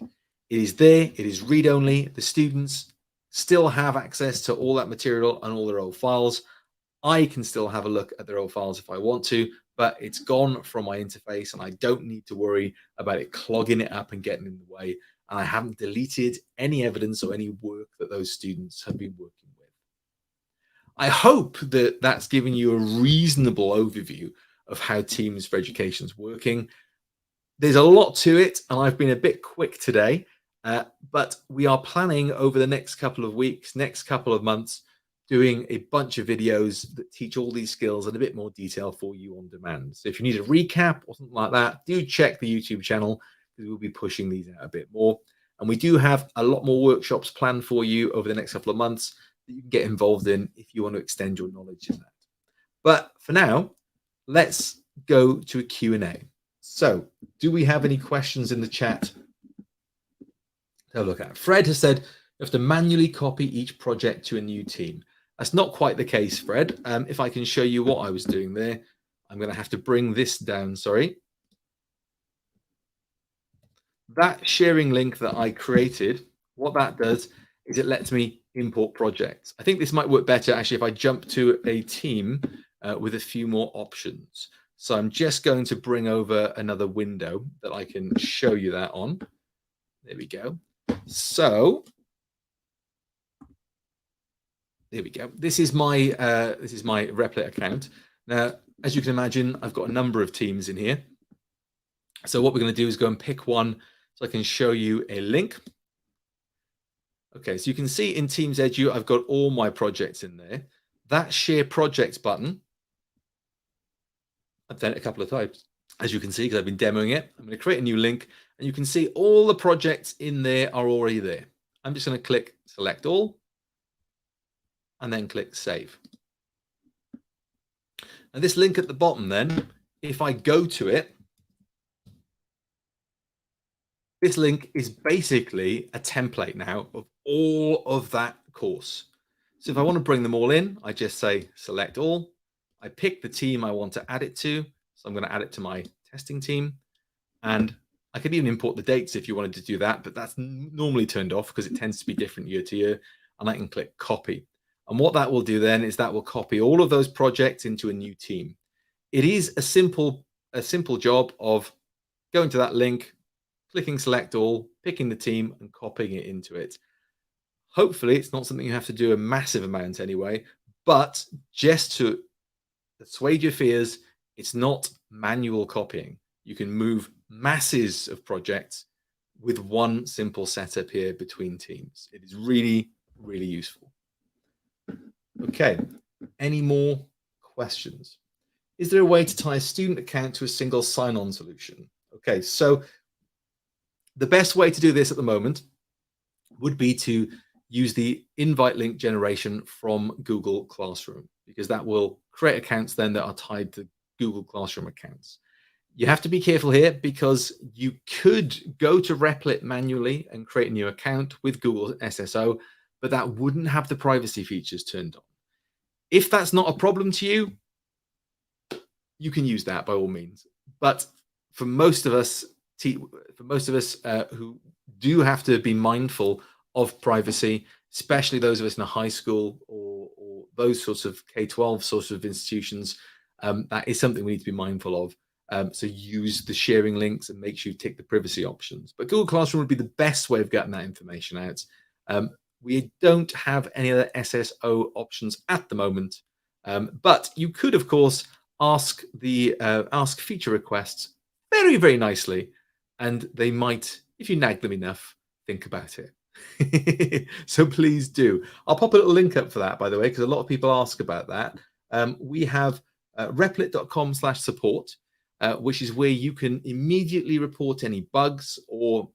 It is there. It is read-only. The students still have access to all that material and all their old files. I can still have a look at their old files if I want to, but it's gone from my interface and I don't need to worry about it clogging it up and getting in the way. And I haven't deleted any evidence or any work that those students have been working with. I hope that that's giving you a reasonable overview of how Teams for Education is working. There's a lot to it, and I've been a bit quick today, but we are planning over the next couple of weeks, next couple of months, doing a bunch of videos that teach all these skills in a bit more detail for you on demand. So if you need a recap or something like that, do check the YouTube channel because we'll be pushing these out a bit more. And we do have a lot more workshops planned for you over the next couple of months that you can get involved in if you want to extend your knowledge in that. But for now, let's go to a Q&A. So do we have any questions in the chat to look at? Fred has said you have to manually copy each project to a new team. That's not quite the case, Fred. If I can show you what I was doing there, I'm going to have to bring this down, sorry. That sharing link that I created, what that does is it lets me import projects. I think this might work better actually if I jump to a team with a few more options. So I'm just going to bring over another window that I can show you that on. There we go. So there we go. This is my Replit account. Now, as you can imagine, I've got a number of teams in here. So what we're going to do is go and pick one so I can show you a link. Okay, so you can see in Teams Edu, I've got all my projects in there. That share projects button, I've done it a couple of times, as you can see, because I've been demoing it. I'm going to create a new link, and you can see all the projects in there are already there. I'm just going to click select all, and then click save. And this link at the bottom then, if I go to it, this link is basically a template now of all of that course. So if I want to bring them all in, I just say select all. I pick the team I want to add it to. So I'm going to add it to my testing team. And I could even import the dates if you wanted to do that, but that's normally turned off because it tends to be different year to year. And I can click copy. And what that will do then is that will copy all of those projects into a new team. It is a simple job of going to that link, clicking select all, picking the team and copying it into it. Hopefully it's not something you have to do a massive amount anyway, but just to assuage your fears, it's not manual copying. You can move masses of projects with one simple setup here between teams. It is really, really useful. Okay, any more questions? Is there a way to tie a student account to a single sign-on solution? Okay, so the best way to do this at the moment would be to use the invite link generation from Google Classroom, because that will create accounts then that are tied to Google Classroom accounts. You have to be careful here because you could go to Replit manually and create a new account with Google SSO, but that wouldn't have the privacy features turned on. If that's not a problem to you, you can use that by all means. But for most of us, who do have to be mindful of privacy, especially those of us in a high school or those sorts of K-12 sorts of institutions, that is something we need to be mindful of. So use the sharing links and make sure you tick the privacy options. But Google Classroom would be the best way of getting that information out. We don't have any other SSO options at the moment, but you could, of course, ask feature requests very, very nicely, and they might, if you nag them enough, think about it. So please do. I'll pop a little link up for that, by the way, because a lot of people ask about that. We have replit.com/support, which is where you can immediately report any bugs, or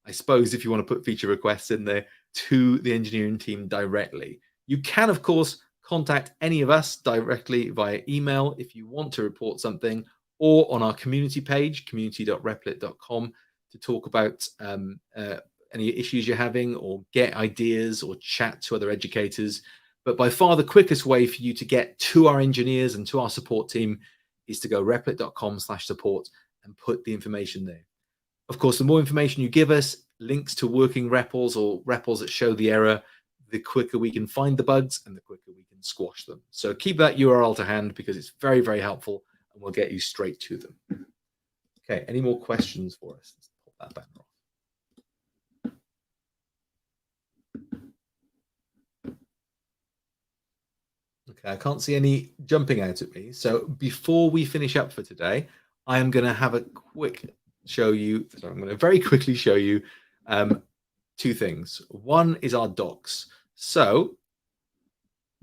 I suppose if you want to put feature requests in there, to the engineering team directly. You can, of course, contact any of us directly via email if you want to report something, or on our community page, community.replit.com, to talk about any issues you're having, or get ideas, or chat to other educators. But by far the quickest way for you to get to our engineers and to our support team is to go replit.com/support and put the information there. Of course, the more information you give us, links to working REPLs or REPLs that show the error, the quicker we can find the bugs and the quicker we can squash them. So keep that URL to hand because it's very, very helpful, and we'll get you straight to them. Okay, any more questions for us? Let's pop that banner off. Okay, I can't see any jumping out at me. So before we finish up for today, I am going to have a quick show you. So I'm going to very quickly show you two things. One is our docs. So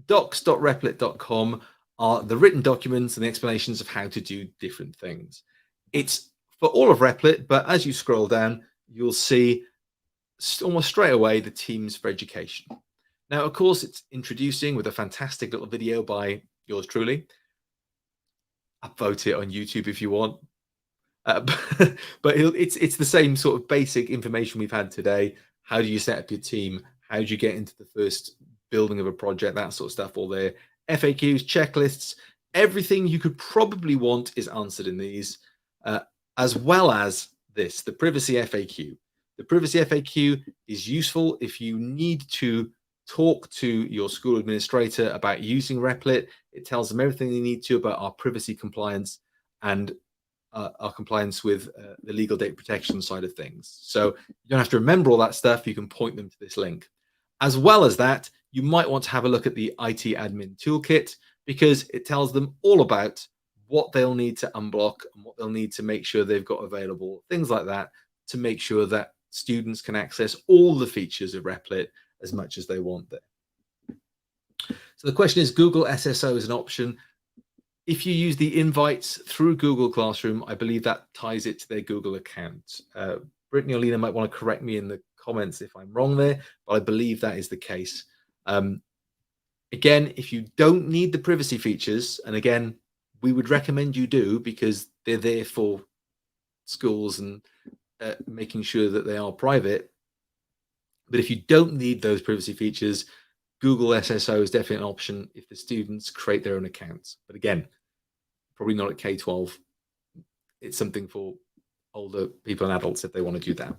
docs.replit.com are the written documents and the explanations of how to do different things. It's for all of Replit, but as you scroll down, you'll see almost straight away the Teams for Education. Now, of course, it's introducing with a fantastic little video by yours truly. Upvote it on YouTube if you want. But it's the same sort of basic information we've had today. How do you set up your team? How do you get into the first building of a project? That sort of stuff all there. FAQs, checklists, everything you could probably want is answered in these, as well as this, the privacy FAQ. The privacy FAQ is useful if you need to talk to your school administrator about using Replit. It tells them everything they need to about our privacy compliance and our compliance with the legal data protection side of things. So you don't have to remember all that stuff. You can point them to this link. As well as that, you might want to have a look at the IT admin toolkit, because it tells them all about what they'll need to unblock and what they'll need to make sure they've got available, things like that, to make sure that students can access all the features of Replit as much as they want there. So the question is, Google SSO is an option. If you use the invites through Google Classroom, I believe that ties it to their Google account. Brittany or Lena might want to correct me in the comments if I'm wrong there, but I believe that is the case. Again, if you don't need the privacy features, and again, we would recommend you do because they're there for schools and making sure that they are private. But if you don't need those privacy features, Google SSO is definitely an option if the students create their own accounts. But again, probably not at K-12. It's something for older people and adults if they want to do that.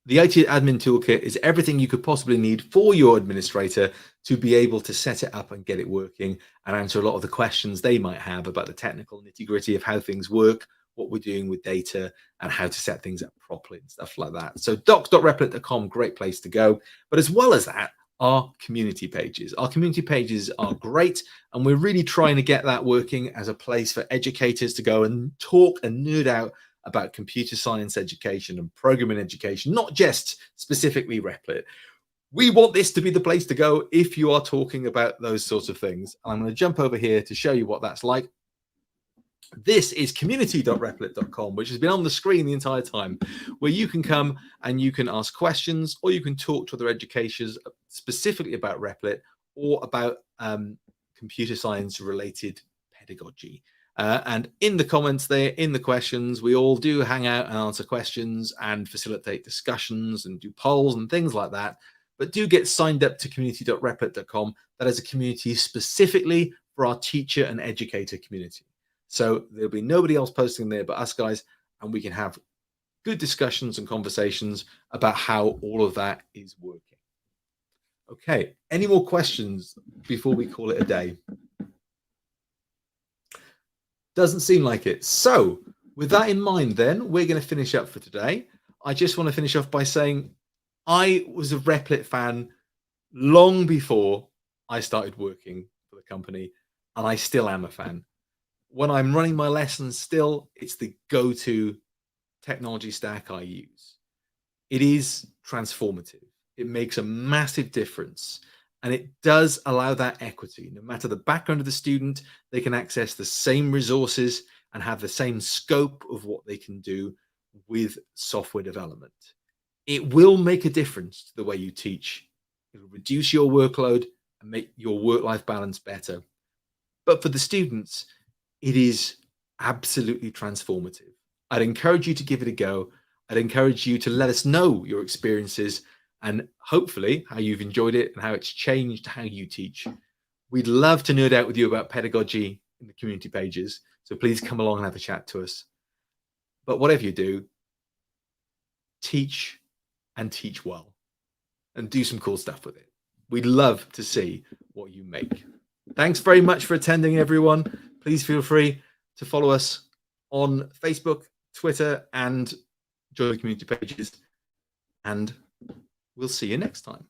The IT Admin Toolkit is everything you could possibly need for your administrator to be able to set it up and get it working and answer a lot of the questions they might have about the technical nitty-gritty of how things work, what we're doing with data, and how to set things up properly and stuff like that. So docs.replit.com, great place to go. But as well as that, our community pages. Our community pages are great, and we're really trying to get that working as a place for educators to go and talk and nerd out about computer science education and programming education, not just specifically Replit. We want this to be the place to go if you are talking about those sorts of things. I'm going to jump over here to show you what that's like. This is community.replit.com, which has been on the screen the entire time, where you can come and you can ask questions, or you can talk to other educators specifically about Replit or about computer science related pedagogy. And in the comments there, in the questions, we all do hang out and answer questions and facilitate discussions and do polls and things like that. But do get signed up to community.replit.com. That is a community specifically for our teacher and educator community. So there'll be nobody else posting there but us guys, and we can have good discussions and conversations about how all of that is working. Okay, any more questions before we call it a day? Doesn't seem like it. So with that in mind, then we're going to finish up for today. I just want to finish off by saying I was a Replit fan long before I started working for the company, and I still am a fan. When I'm running my lessons still, it's the go-to technology stack I use. It is transformative. It makes a massive difference. And it does allow that equity. No matter the background of the student, they can access the same resources and have the same scope of what they can do with software development. It will make a difference to the way you teach. It will reduce your workload and make your work-life balance better. But for the students, it is absolutely transformative. I'd encourage you to give it a go. I'd encourage you to let us know your experiences and hopefully how you've enjoyed it and how it's changed how you teach. We'd love to nerd out with you about pedagogy in the community pages. So please come along and have a chat to us. But whatever you do, teach and teach well and do some cool stuff with it. We'd love to see what you make. Thanks very much for attending, everyone. Please feel free to follow us on Facebook, Twitter, and join the community pages. And we'll see you next time.